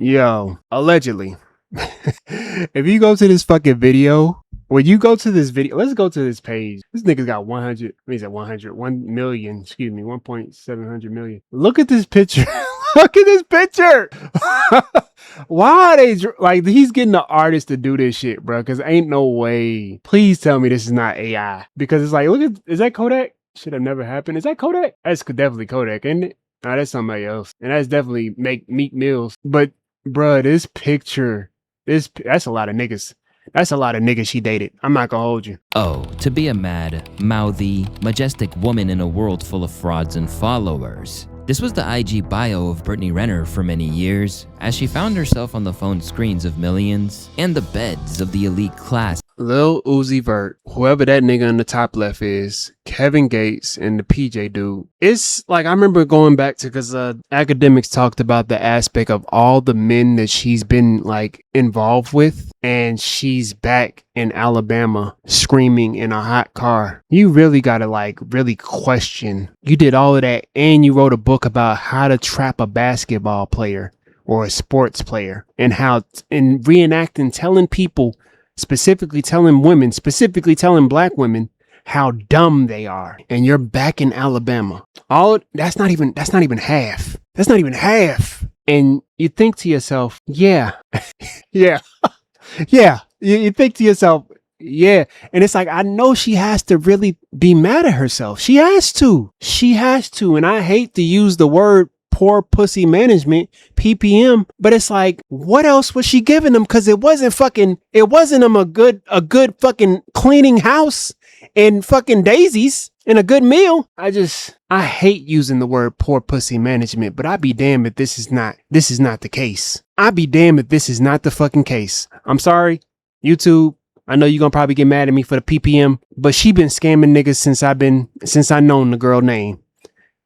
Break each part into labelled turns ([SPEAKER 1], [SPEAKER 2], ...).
[SPEAKER 1] Yo, allegedly. If you go to this fucking video, when you go to this video, let's go to this page. This nigga's got 100, I mean, 1 million, excuse me, 1.700 million. Look at this picture. Look at this picture. Why are they, like, he's getting the artist to do this shit, bro, because ain't no way. Please tell me this is not AI. Because it's like, look at, is that Kodak? Should have never happened. Is that Kodak? That's definitely Kodak, isn't it? Nah, that's somebody else. And that's definitely Meek Mills. But, bruh, this picture, that's a lot of niggas. That's a lot of niggas she dated. I'm not gonna hold you.
[SPEAKER 2] Oh, to be a mad, mouthy, majestic woman in a world full of frauds and followers. This was the IG bio of Brittany Renner for many years, as she found herself on the phone screens of millions and the beds of the elite class.
[SPEAKER 1] Lil Uzi Vert, whoever that nigga in the top left is, Kevin Gates, and the PJ dude. It's like, I remember going back to, because academics talked about the aspect of all the men that she's been like involved with, and she's back in Alabama screaming in a hot car. You really gotta like really question. You did all of that, and you wrote a book about how to trap a basketball player or a sports player, and how in reenacting, telling people, specifically telling women, specifically telling black women how dumb they are. And you're back in Alabama. That's not even half. That's not even half. And you think to yourself, yeah, yeah, yeah. You think to yourself, yeah. And it's like, I know she has to really be mad at herself. She has to. And I hate to use the word poor pussy management, PPM, but it's like, what else was she giving them? Because it wasn't them a good fucking cleaning house and fucking daisies and a good meal. I hate using the word poor pussy management, but I'd be damned if this is not the case. I'd be damned if this is not the fucking case. I'm sorry, YouTube. I know you're gonna probably get mad at me for the PPM, but she been scamming niggas since I known the girl name.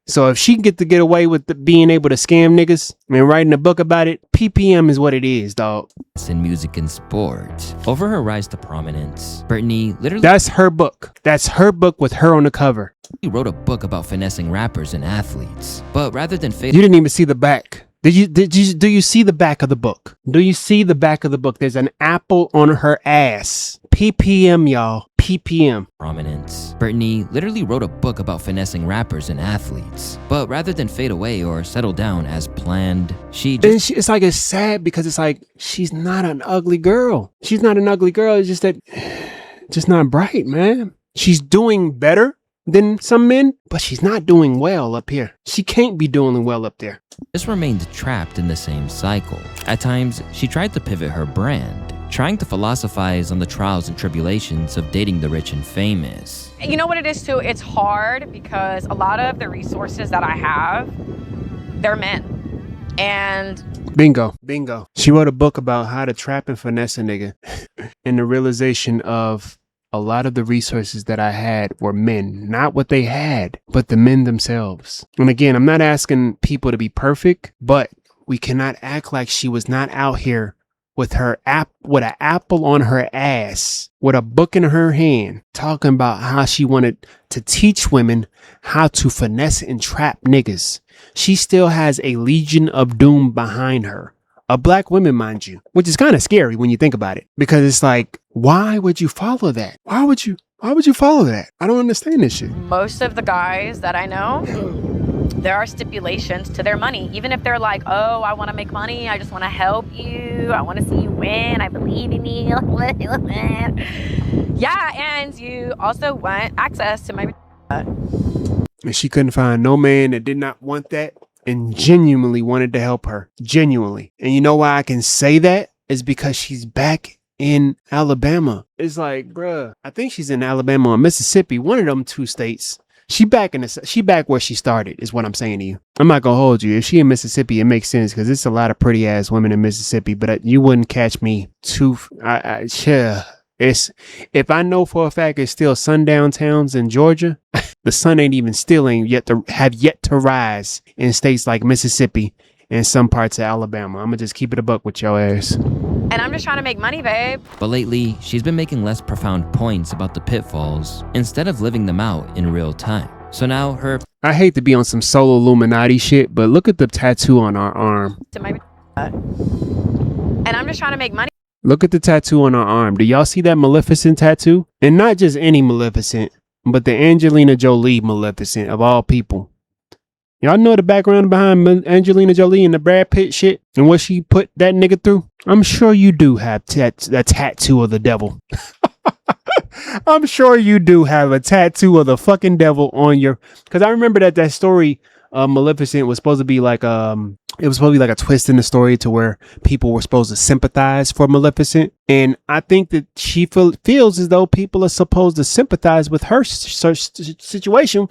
[SPEAKER 1] So if she can get away with being able to scam niggas and writing a book about it, PPM is what it is, dog.
[SPEAKER 2] In music and sport. Over her rise to prominence, Brittany literally—
[SPEAKER 1] That's her book. That's her book with her on the cover.
[SPEAKER 2] He wrote a book about finessing rappers and athletes. But rather than fade—
[SPEAKER 1] You didn't even see the back. Do you see the back of the book? Do you see the back of the book? There's an apple on her ass. PPM, y'all. PPM.
[SPEAKER 2] Prominence. Brittany literally wrote a book about finessing rappers and athletes. But rather than fade away or settle down as planned,
[SPEAKER 1] it's like, it's sad because it's like, she's not an ugly girl. She's not an ugly girl. It's just that, just not bright, man. She's doing better than some men, but she's not doing well up here. She can't be doing well up there.
[SPEAKER 2] Just remained trapped in the same cycle. At times, she tried to pivot her brand, trying to philosophize on the trials and tribulations of dating the rich and famous.
[SPEAKER 3] You know what it is too? It's hard because a lot of the resources that I have, they're men. And
[SPEAKER 1] bingo. She wrote a book about how to trap and finesse a nigga. And the realization of a lot of the resources that I had were men, not what they had, but the men themselves. And again, I'm not asking people to be perfect, but we cannot act like she was not out here with an apple on her ass, with a book in her hand, talking about how she wanted to teach women how to finesse and trap niggas. She still has a legion of doom behind her. Of black women, mind you, which is kind of scary when you think about it, because it's like, why would you follow that? Why would you follow that? I don't understand this shit.
[SPEAKER 3] Most of the guys that I know, there are stipulations to their money. Even if they're like, oh, I want to make money. I just want to help you. I want to see you win. I believe in you. Yeah, and you also want access to my...
[SPEAKER 1] And she couldn't find no man that did not want that and genuinely wanted to help her. Genuinely. And you know why I can say that? Is because she's back in Alabama. It's like, bruh, I think she's in Alabama or Mississippi, one of them two states. She back where she started, is what I'm saying to you. I'm not gonna hold you. If she in Mississippi, it makes sense because it's a lot of pretty ass women in Mississippi. But you wouldn't catch me too. If I know for a fact it's still sundown towns in Georgia, the sun ain't yet to rise in states like Mississippi and some parts of Alabama. I'm gonna just keep it a buck with your ass.
[SPEAKER 3] And I'm just trying to make money, babe.
[SPEAKER 2] But lately, she's been making less profound points about the pitfalls instead of living them out in real time. So now
[SPEAKER 1] I hate to be on some solo Illuminati shit, but look at the tattoo on our arm.
[SPEAKER 3] To my And I'm just trying to make money.
[SPEAKER 1] Look at the tattoo on her arm. Do y'all see that Maleficent tattoo? And not just any Maleficent, but the Angelina Jolie Maleficent of all people. Y'all know the background behind Angelina Jolie and the Brad Pitt shit and what she put that nigga through? I'm sure you do have a tattoo of the devil. I'm sure you do have a tattoo of the fucking devil on your... Because I remember that story, Maleficent was supposed to be like... It was supposed to be like a twist in the story to where people were supposed to sympathize for Maleficent. And I think that she feels as though people are supposed to sympathize with her situation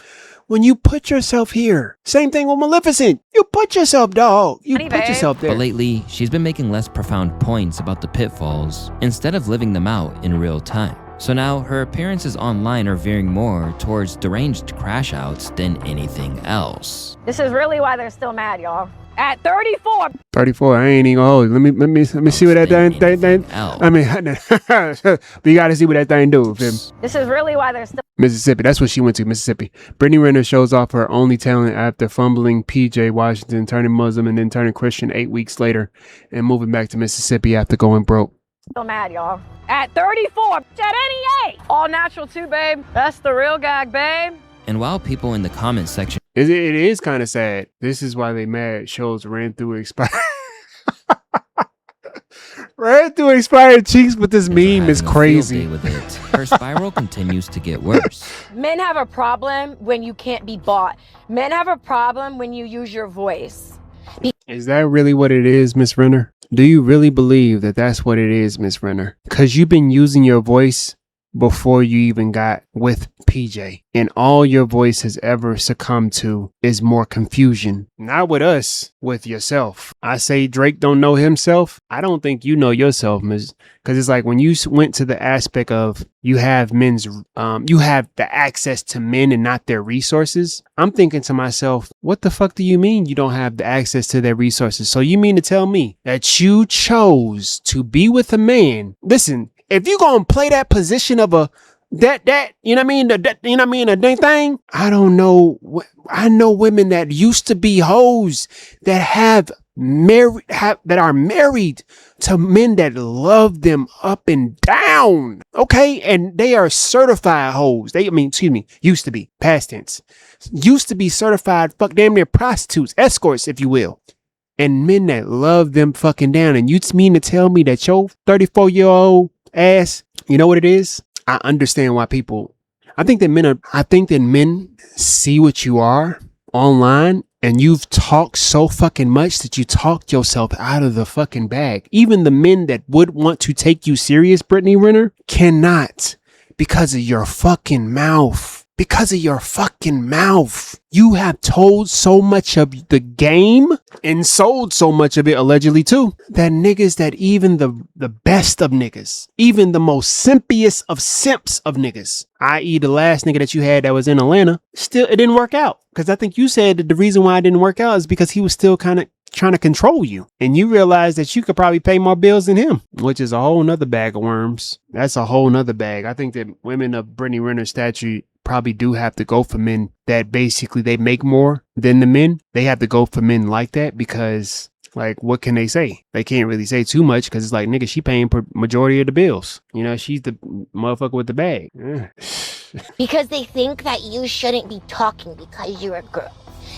[SPEAKER 1] when you put yourself here. Same thing with Maleficent. You put yourself, dog. You put yourself there.
[SPEAKER 2] But lately, she's been making less profound points about the pitfalls instead of living them out in real time. So now her appearances online are veering more towards deranged crash outs than anything else.
[SPEAKER 3] This is really why they're still mad, y'all. At 34.
[SPEAKER 1] 34, I ain't even gonna hold you. Let me see what that thing. I mean, but you gotta see what that thing do.
[SPEAKER 3] This is really why they're still
[SPEAKER 1] Mississippi. That's what she went to, Mississippi. Brittany Renner shows off her only talent after fumbling PJ Washington, turning Muslim, and then turning Christian 8 weeks later, and moving back to Mississippi after going broke.
[SPEAKER 3] still mad, y'all. At 34. At any age. All natural too, babe. That's the real gag, babe.
[SPEAKER 2] And while people in the comment section
[SPEAKER 1] It is kind of sad. This is why they mad. Shows ran through expired. Ran through expired cheeks, but this meme is crazy.
[SPEAKER 2] With it, her spiral continues to get worse.
[SPEAKER 3] Men have a problem when you can't be bought. Men have a problem when you use your voice.
[SPEAKER 1] Is that really what it is, Miss Renner? Do you really believe that that's what it is, Miss Renner? Because you've been using your voice before you even got with PJ, and all your voice has ever succumbed to is more confusion. Not with us, with yourself. I say Drake don't know himself. I don't think you know yourself, Miss. Because it's like when you went to the aspect of you have you have the access to men and not their resources. I'm thinking to myself, what the fuck do you mean you don't have the access to their resources? So you mean to tell me that you chose to be with a man? Listen, if you gonna play that position of a that you know what I mean, a dang thing, I don't know. I know women that used to be hoes that that are married to men that love them up and down. Okay, and they are certified hoes. Used to be, past tense, used to be certified damn near prostitutes, escorts, if you will. And men that love them fucking down. And you mean to tell me that your 34-year-old ass, you know what it is? I understand why I think that men see what you are online, and you've talked so fucking much that you talked yourself out of the fucking bag. Even the men that would want to take you serious, Brittany Renner, cannot because of your fucking mouth. Because of your fucking mouth. You have told so much of the game and sold so much of it, allegedly too, that niggas, that even the best of niggas, even the most simpiest of simps of niggas, i.e. the last nigga that you had that was in Atlanta, still, it didn't work out. Because I think you said that the reason why it didn't work out is because he was still kind of trying to control you. And you realize that you could probably pay more bills than him, which is a whole nother bag of worms. That's a whole nother bag. I think that women of Brittany Renner's stature probably do have to go for men that basically they make more than the men. They have to go for men like that because, like, what can they say? They can't really say too much because it's like, nigga, she paying for majority of the bills. You know, she's the motherfucker with the bag. Yeah.
[SPEAKER 4] Because they think that you shouldn't be talking because you're a girl.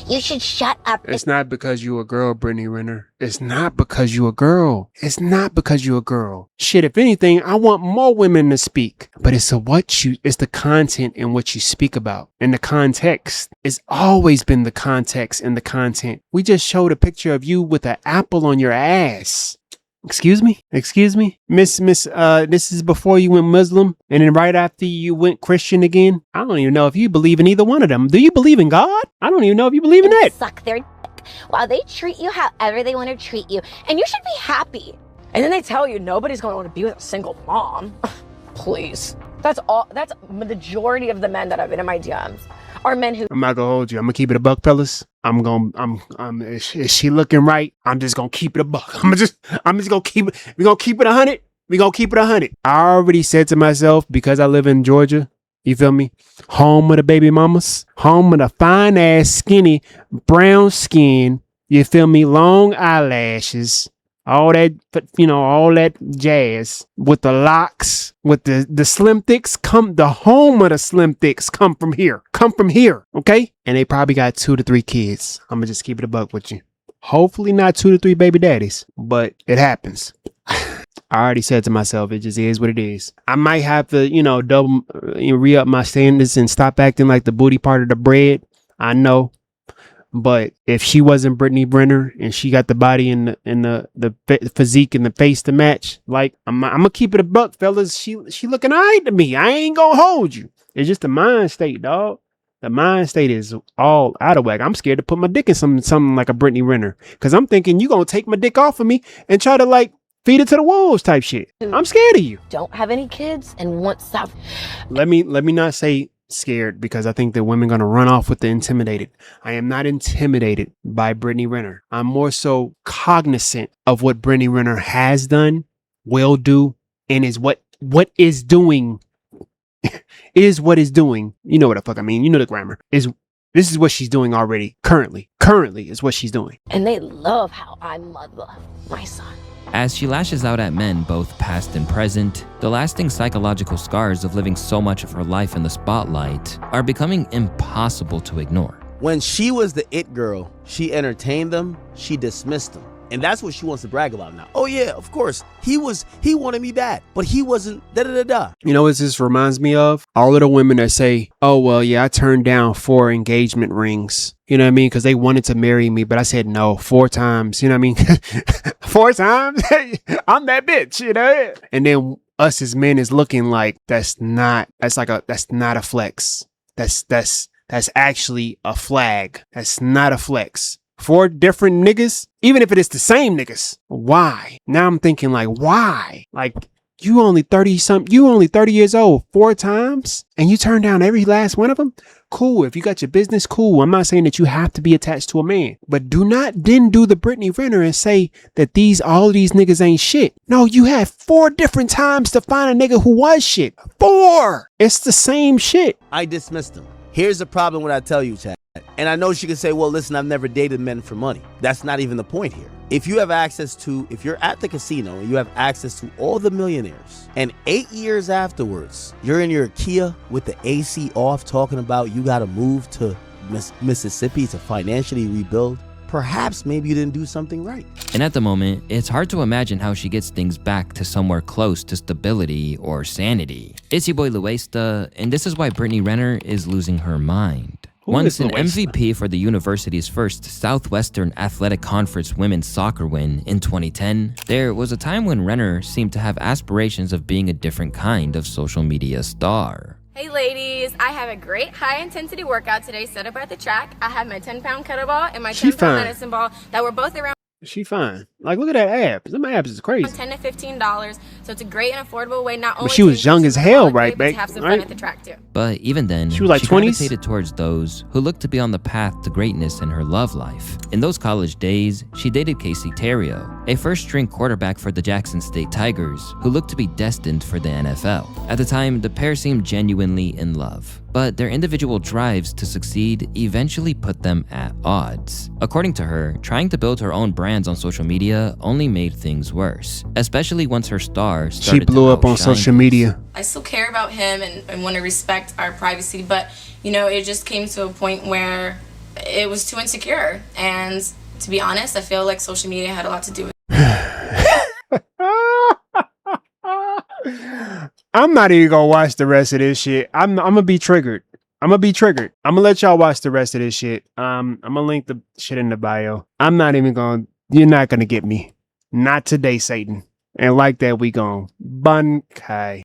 [SPEAKER 4] You should shut up.
[SPEAKER 1] It's not because you a girl, Brittany Renner. It's not because you a girl. It's not because you a girl. Shit, if anything, I want more women to speak. But it's the content and what you speak about. And the context. It's always been the context and the content. We just showed a picture of you with an apple on your ass. Excuse me, Miss, this is before you went Muslim and then right after you went Christian again. I don't even know if you believe in either one of them. Do you believe in God? I don't even know if you believe in that.
[SPEAKER 4] Suck their dick while they treat you however they want to treat you. And you should be happy.
[SPEAKER 3] And then they tell you nobody's going to want to be with a single mom. Please. That's the majority of the men that I've been in my DMs are men who...
[SPEAKER 1] I'm not gonna hold you. I'm gonna keep it a buck, fellas. Is she looking right? I'm just gonna keep it a buck. I'm just gonna keep it. We're gonna keep it 100. We're gonna keep it 100. I already said to myself, because I live in Georgia, you feel me? Home of the baby mamas, home of the fine ass, skinny, brown skin, you feel me? Long eyelashes, all that, all that jazz with the locks, with the slim thicks the home of the slim thicks come from here, okay? And they probably got 2 to 3 kids. I'm gonna just keep it a buck with you. Hopefully not 2 to 3 baby daddies, but it happens. I already said to myself, it just is what it is. I might have to, re-up my standards and stop acting like the booty part of the bread. I know. But if she wasn't Brittany Renner and she got the body and the physique and the face to match, like, I'm gonna keep it a buck, fellas. She looking all right to me. I ain't gonna hold you. It's just the mind state, dog. The mind state is all out of whack. I'm scared to put my dick in something like a Brittany Renner. Cause I'm thinking you gonna take my dick off of me and try to like feed it to the wolves type shit. I'm scared of you.
[SPEAKER 4] Don't have any kids and want stuff.
[SPEAKER 1] Let me not say scared, because I think that women gonna run off with the intimidated. I am not intimidated by Brittany Renner. I'm more so cognizant of what Brittany Renner has done, will do, and is what is doing. Is what is doing. You know what the fuck I mean. You know the grammar. This is what she's doing already. Currently is what she's doing.
[SPEAKER 4] And they love how I mother my son.
[SPEAKER 2] As she lashes out at men, both past and present, the lasting psychological scars of living so much of her life in the spotlight are becoming impossible to ignore.
[SPEAKER 5] When she was the it girl, she entertained them, she dismissed them. And that's what she wants to brag about now. Oh yeah, of course. He wanted me bad, but he wasn't da-da-da-da.
[SPEAKER 1] You know what this reminds me of? All of the women that say, oh, well, yeah, I turned down 4 engagement rings. You know what I mean? Because they wanted to marry me, but I said no 4 times. You know what I mean? 4 times? I'm that bitch, you know? And then us as men is looking like that's not a flex. That's actually a flag. That's not a flex. 4 different niggas, even if it is the same niggas. Why? Now I'm thinking like, why? Like, you only 30 years old 4 times and you turn down every last one of them? Cool. If you got your business, cool. I'm not saying that you have to be attached to a man, but do not then do the Brittany Renner and say that all these niggas ain't shit. No, you had 4 different times to find a nigga who was shit. 4. It's the same shit.
[SPEAKER 5] I dismissed him. Here's the problem when I tell you, Chad. And I know she can say, well, listen, I've never dated men for money. That's not even the point here. If you're at the casino and you have access to all the millionaires, and 8 years afterwards, you're in your Kia with the AC off talking about you got to move to Mississippi to financially rebuild, perhaps maybe you didn't do something right.
[SPEAKER 2] And at the moment, it's hard to imagine how she gets things back to somewhere close to stability or sanity. It's your boy Luesta, and this is why Brittany Renner is losing her mind. Once an MVP for the university's first Southwestern Athletic Conference women's soccer win in 2010, there was a time when Renner seemed to have aspirations of being a different kind of social media star.
[SPEAKER 6] Hey ladies, I have a great high-intensity workout today set up at the track. I have my 10-pound kettlebell and my 10-pound medicine ball that were both around.
[SPEAKER 1] She fine. Like, look at that abs. Them abs is crazy.
[SPEAKER 6] $10 to $15, so it's a great and affordable way not only
[SPEAKER 1] but she was young as hell, right, babe?
[SPEAKER 6] To have some fun at the track too.
[SPEAKER 2] But even then,
[SPEAKER 1] she was like 20s?
[SPEAKER 2] Gravitated towards those who looked to be on the path to greatness in her love life. In those college days, she dated Casey Terrio, a first-string quarterback for the Jackson State Tigers, who looked to be destined for the NFL. At the time, the pair seemed genuinely in love, but their individual drives to succeed eventually put them at odds. According to her, trying to build her own brands on social media only made things worse, especially once her star started
[SPEAKER 1] She blew up on social media.
[SPEAKER 6] I still care about him and want to respect our privacy, but it just came to a point where it was too insecure. And to be honest, I feel like social media had a lot to do with it.
[SPEAKER 1] I'm not even gonna watch the rest of this shit. I'm gonna be triggered. I'm gonna let y'all watch the rest of this shit. I'm gonna link the shit in the bio. You're not gonna get me. Not today, Satan. And like that, we gone. Bunkai.